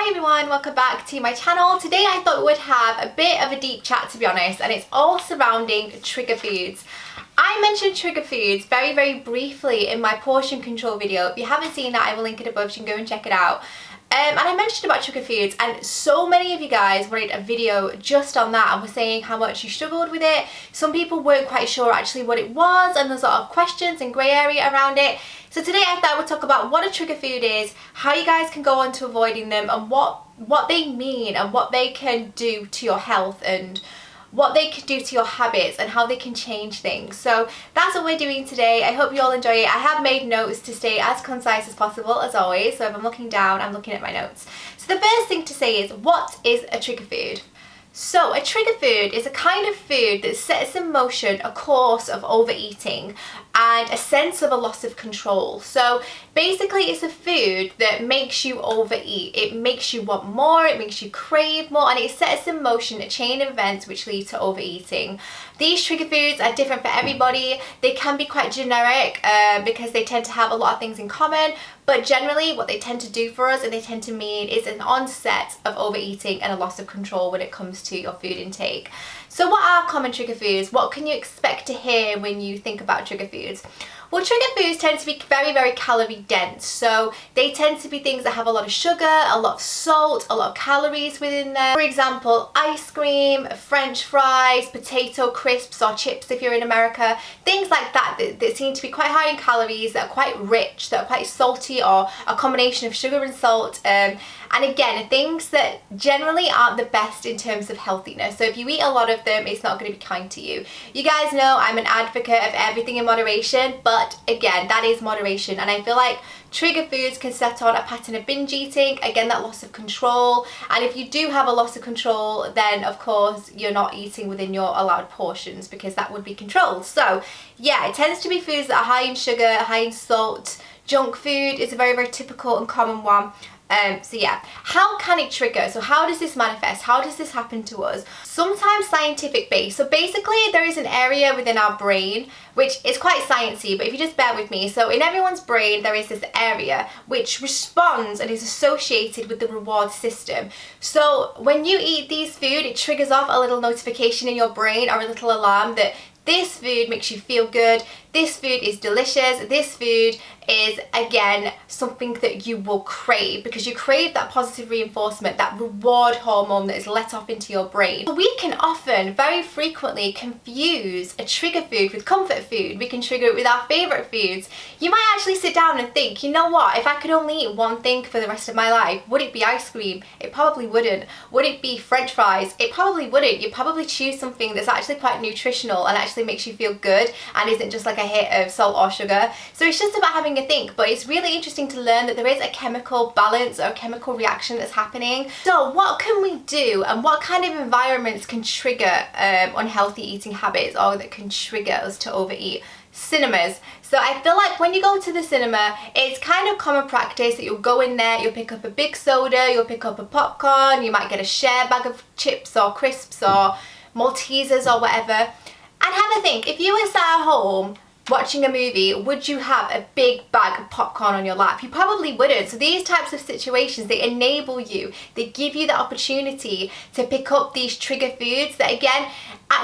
Hi everyone, welcome back to my channel. Today I thought we would have a bit of a deep chat, to be honest, and it's all surrounding trigger foods. I mentioned trigger foods very briefly in my portion control video. If you haven't seen that, I will link it above so you can go and check it out. And I mentioned about trigger foods, and so many of you guys wanted a video just on that and were saying how much you struggled with it. Some people weren't quite sure actually what it was, and there's a lot of questions and grey area around it. So today I thought I would talk about what a trigger food is, how you guys can go on to avoiding them, and what they mean and what they can do to your health and what they can do to your habits and how they can change things. So that's what we're doing today. I hope you all enjoy it. I have made notes to stay as concise as possible, as always. So if I'm looking down, I'm looking at my notes. So the first thing to say is, what is a trigger food? So a trigger food is a kind of food that sets in motion a course of overeating and a sense of a loss of control. So basically it's a food that makes you overeat. It makes you want more, it makes you crave more, and it sets in motion a chain of events which lead to overeating. These trigger foods are different for everybody. They can be quite generic because they tend to have a lot of things in common, but generally what they tend to do for us and they tend to mean is an onset of overeating and a loss of control when it comes to your food intake. So what are common trigger foods? What can you expect to hear when you think about trigger foods? Well, trigger foods tend to be very calorie dense. So they tend to be things that have a lot of sugar, a lot of salt, a lot of calories within them. For example, ice cream, French fries, potato crisps or chips if you're in America. Things like that seem to be quite high in calories, that are quite rich, that are quite salty, or a combination of sugar and salt. And again, things that generally aren't the best in terms of healthiness. So if you eat a lot of them, it's not going to be kind to you. You guys know I'm an advocate of everything in moderation, but again, that is moderation. And I feel like trigger foods can set on a pattern of binge eating, again, that loss of control. And if you do have a loss of control, then of course you're not eating within your allowed portions, because that would be controlled. So yeah, it tends to be foods that are high in sugar, high in salt. Junk food is a very typical and common one. So yeah, how can it trigger? So how does this manifest? How does this happen to us? Sometimes scientific based. So basically there is an area within our brain which is quite sciencey, but if you just bear with me. So in everyone's brain there is this area which responds and is associated with the reward system. So when you eat these food, it triggers off a little notification in your brain or a little alarm that this food makes you feel good, this food is delicious, this food is, again, something that you will crave because you crave that positive reinforcement, that reward hormone that is let off into your brain. We can often, very frequently, confuse a trigger food with comfort food. We can trigger it with our favourite foods. You might actually sit down and think, you know what, if I could only eat one thing for the rest of my life, would it be ice cream? It probably wouldn't. Would it be French fries? It probably wouldn't. You'd probably choose something that's actually quite nutritional and actually makes you feel good and isn't just like a hit of salt or sugar. So it's just about having a think, but it's really interesting to learn that there is a chemical balance or a chemical reaction that's happening. So what can we do, and what kind of environments can trigger unhealthy eating habits or that can trigger us to overeat? Cinemas. So I feel like when you go to the cinema, it's kind of common practice that you'll go in there, you'll pick up a big soda, you'll pick up a popcorn, you might get a share bag of chips or crisps or Maltesers or whatever. And have a think, if you were sat at home watching a movie, would you have a big bag of popcorn on your lap? You probably wouldn't. So these types of situations, they enable you, they give you the opportunity to pick up these trigger foods that, again,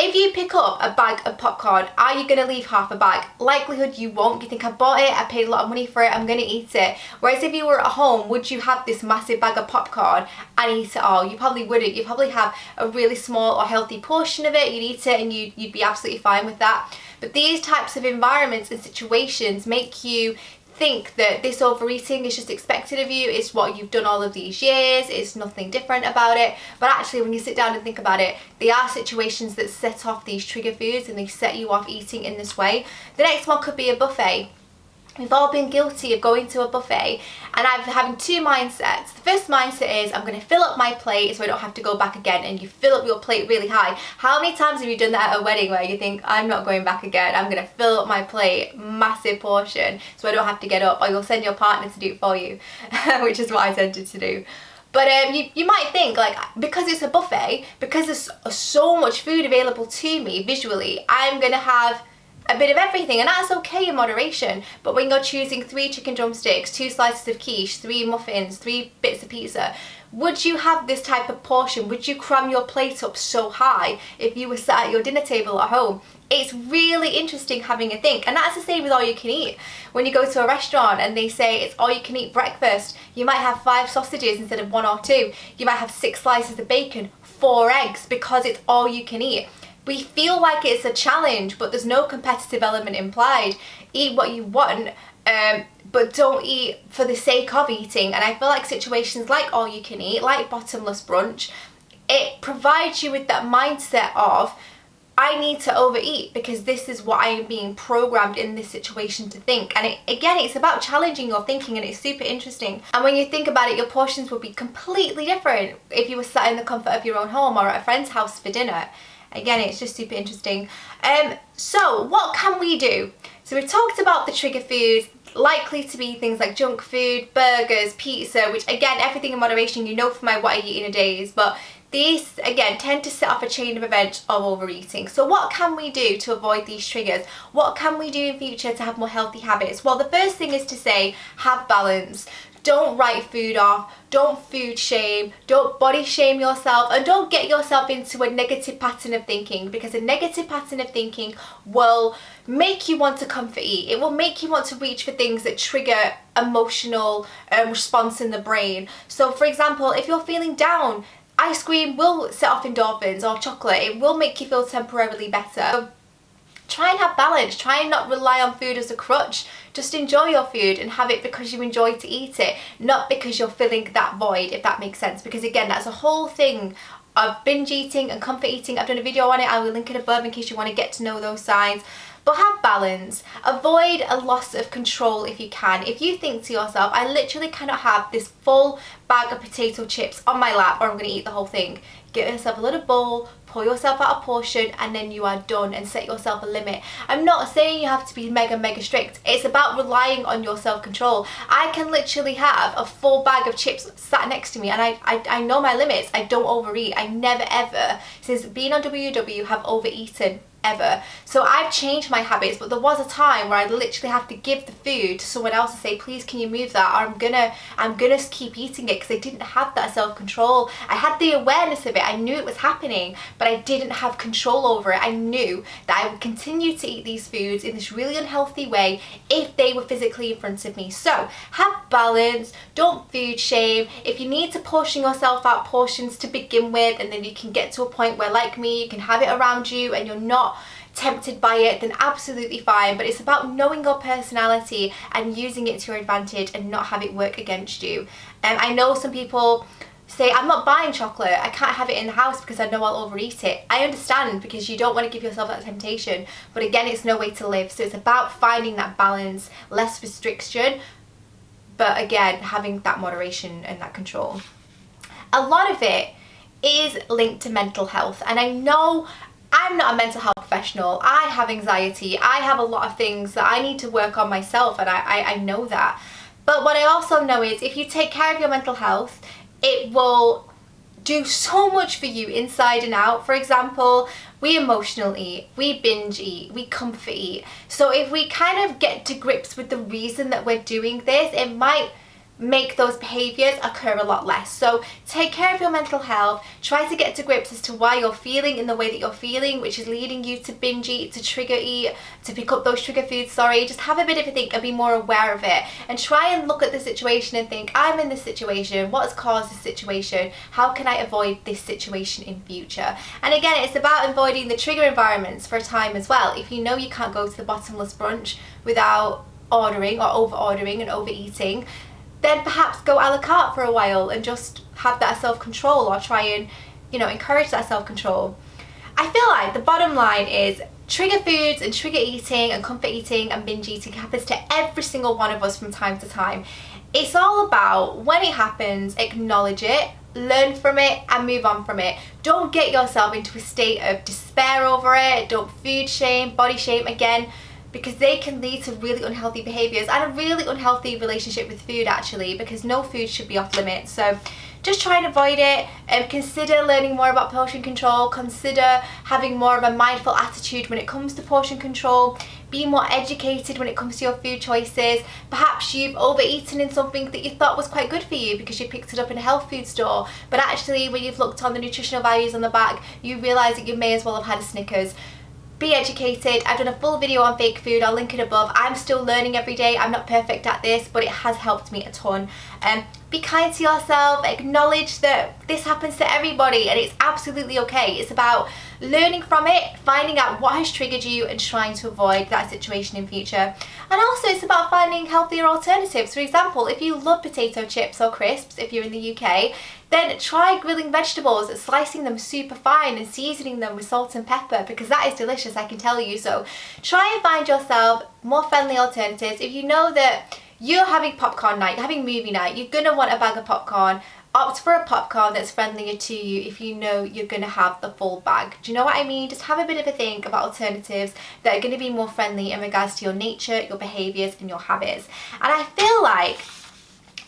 if you pick up a bag of popcorn, are you going to leave half a bag? Likelihood you won't. You think, I bought it, I paid a lot of money for it, I'm going to eat it. Whereas if you were at home, would you have this massive bag of popcorn and eat it all? You probably wouldn't. You probably have a really small or healthy portion of it, you'd eat it and you'd be absolutely fine with that. But these types of environments and situations make you think that this overeating is just expected of you, it's what you've done all of these years, it's nothing different about it. But actually when you sit down and think about it, they are situations that set off these trigger foods and they set you off eating in this way. The next one could be a buffet. We've all been guilty of going to a buffet and I'm having two mindsets. The first mindset is, I'm going to fill up my plate so I don't have to go back again, and you fill up your plate really high. How many times have you done that at a wedding where you think, I'm not going back again, I'm going to fill up my plate, massive portion, so I don't have to get up, or you'll send your partner to do it for you, which is what I tended to do. But you might think, like, because it's a buffet, because there's so much food available to me visually, I'm going to have a bit of everything, and that's okay in moderation. But when you're choosing 3 chicken drumsticks, 2 slices of quiche, 3 muffins, 3 bits of pizza, would you have this type of portion? Would you cram your plate up so high if you were sat at your dinner table at home? It's really interesting having a think, and that's the same with all you can eat. When you go to a restaurant and they say it's all you can eat breakfast, you might have 5 sausages instead of 1 or 2. You might have 6 slices of bacon, 4 eggs, because it's all you can eat. We feel like it's a challenge, but there's no competitive element implied. Eat what you want, but don't eat for the sake of eating. And I feel like situations like all you can eat, like bottomless brunch, it provides you with that mindset of, I need to overeat because this is what I am being programmed in this situation to think. And it's about challenging your thinking, and it's super interesting. And when you think about it, your portions will be completely different if you were sat in the comfort of your own home or at a friend's house for dinner. Again, it's just super interesting. So what can we do? So we've talked about the trigger foods, likely to be things like junk food, burgers, pizza, which again, everything in moderation, you know from my what I eat in a day is, but these, again, tend to set off a chain of events of overeating. So what can we do to avoid these triggers? What can we do in future to have more healthy habits? Well, the first thing is to say, have balance. Don't write food off, don't food shame, don't body shame yourself, and don't get yourself into a negative pattern of thinking, because a negative pattern of thinking will make you want to comfort eat. It will make you want to reach for things that trigger emotional response in the brain. So for example, if you're feeling down, ice cream will set off endorphins, or chocolate. It will make you feel temporarily better. So try and have balance. Try and not rely on food as a crutch. Just enjoy your food and have it because you enjoy to eat it, not because you're filling that void, if that makes sense. Because again, that's a whole thing of binge eating and comfort eating. I've done a video on it. I will link it above in case you want to get to know those signs. But have balance. Avoid a loss of control if you can. If you think to yourself, I literally cannot have this full bag of potato chips on my lap or I'm going to eat the whole thing. Get yourself a little bowl, pour yourself out a portion, and then you are done, and set yourself a limit. I'm not saying you have to be mega strict. It's about relying on your self-control. I can literally have a full bag of chips sat next to me, and I know my limits. I don't overeat. I never ever, since being on WW, have overeaten ever. So I've changed my habits, but there was a time where I'd literally have to give the food to someone else and say, please can you move that, or I'm gonna keep eating it, because I didn't have that self-control. I had the awareness of it. I knew it was happening, but I didn't have control over it. I knew that I would continue to eat these foods in this really unhealthy way if they were physically in front of me. So have balance, don't food shame. If you need to portion yourself out portions to begin with, and then you can get to a point where, like me, you can have it around you and you're not tempted by it, then absolutely fine. But it's about knowing your personality and using it to your advantage and not have it work against you. And I know some people say, I'm not buying chocolate, I can't have it in the house because I know I'll overeat it. I understand, because you don't want to give yourself that temptation, but again, it's no way to live. So it's about finding that balance, less restriction, but again, having that moderation and that control. A lot of it is linked to mental health, and I know I'm not a mental health professional. I have anxiety. I have a lot of things that I need to work on myself, and I know that. But what I also know is, if you take care of your mental health, it will do so much for you inside and out. For example, we emotional eat, we binge eat, we comfort eat. So if we kind of get to grips with the reason that we're doing this, it might make those behaviors occur a lot less. So take care of your mental health. Try to get to grips as to why you're feeling in the way that you're feeling, which is leading you to binge eat, to trigger eat, to pick up those trigger foods. Just have a bit of a think and be more aware of it, and try and look at the situation and think, I'm in this situation, what's caused this situation, how can I avoid this situation in future? And again, it's about avoiding the trigger environments for a time as well. If you know you can't go to the bottomless brunch without ordering or over ordering and overeating, then perhaps go a la carte for a while and just have that self-control, or try and, encourage that self-control. I feel like the bottom line is, trigger foods and trigger eating and comfort eating and binge eating happens to every single one of us from time to time. It's all about, when it happens, acknowledge it, learn from it, and move on from it. Don't get yourself into a state of despair over it. Don't food shame, body shame again, because they can lead to really unhealthy behaviours and a really unhealthy relationship with food, actually, because no food should be off limits. So just try and avoid it, and consider learning more about portion control. Consider having more of a mindful attitude when it comes to portion control. be more educated when it comes to your food choices. Perhaps you've overeaten in something that you thought was quite good for you because you picked it up in a health food store, but actually when you've looked on the nutritional values on the back, you realise that you may as well have had a Snickers. Be educated. I've done a full video on fake food, I'll link it above. I'm still learning every day, I'm not perfect at this, but it has helped me a ton. Be kind to yourself, acknowledge that this happens to everybody and it's absolutely okay. It's about learning from it, finding out what has triggered you and trying to avoid that situation in future. And also it's about finding healthier alternatives. For example, if you love potato chips or crisps, if you're in the UK, then try grilling vegetables, slicing them super fine and seasoning them with salt and pepper, because that is delicious, I can tell you. So try and find yourself more friendly alternatives. If you know that you're having popcorn night, you're having movie night, you're gonna want a bag of popcorn, opt for a popcorn that's friendlier to you if you know you're gonna have the full bag. Do you know what I mean? Just have a bit of a think about alternatives that are gonna be more friendly in regards to your nature, your behaviours and your habits. And I feel like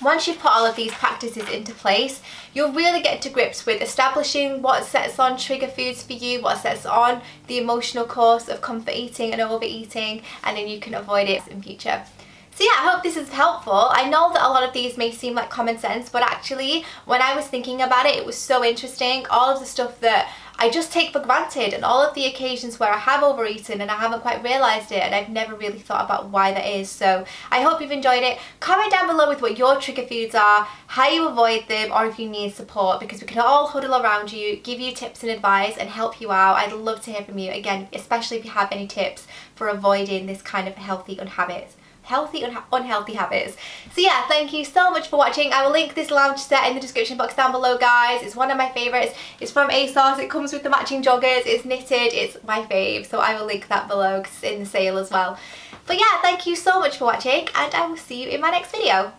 once you've put all of these practices into place, you'll really get to grips with establishing what sets on trigger foods for you, what sets on the emotional course of comfort eating and overeating, and then you can avoid it in future. So yeah, I hope this is helpful. I know that a lot of these may seem like common sense, but actually when I was thinking about it, it was so interesting. All of the stuff that I just take for granted and all of the occasions where I have overeaten and I haven't quite realised it and I've never really thought about why that is. So I hope you've enjoyed it. Comment down below with what your trigger foods are, how you avoid them, or if you need support, because we can all huddle around you, give you tips and advice and help you out. I'd love to hear from you, again, especially if you have any tips for avoiding this kind of unhealthy habits. So yeah, thank you so much for watching. I will link this lounge set in the description box down below, guys. It's one of my favourites. It's from ASOS. It comes with the matching joggers. It's knitted. It's my fave, so I will link that below because it's in the sale as well. But yeah, thank you so much for watching and I will see you in my next video.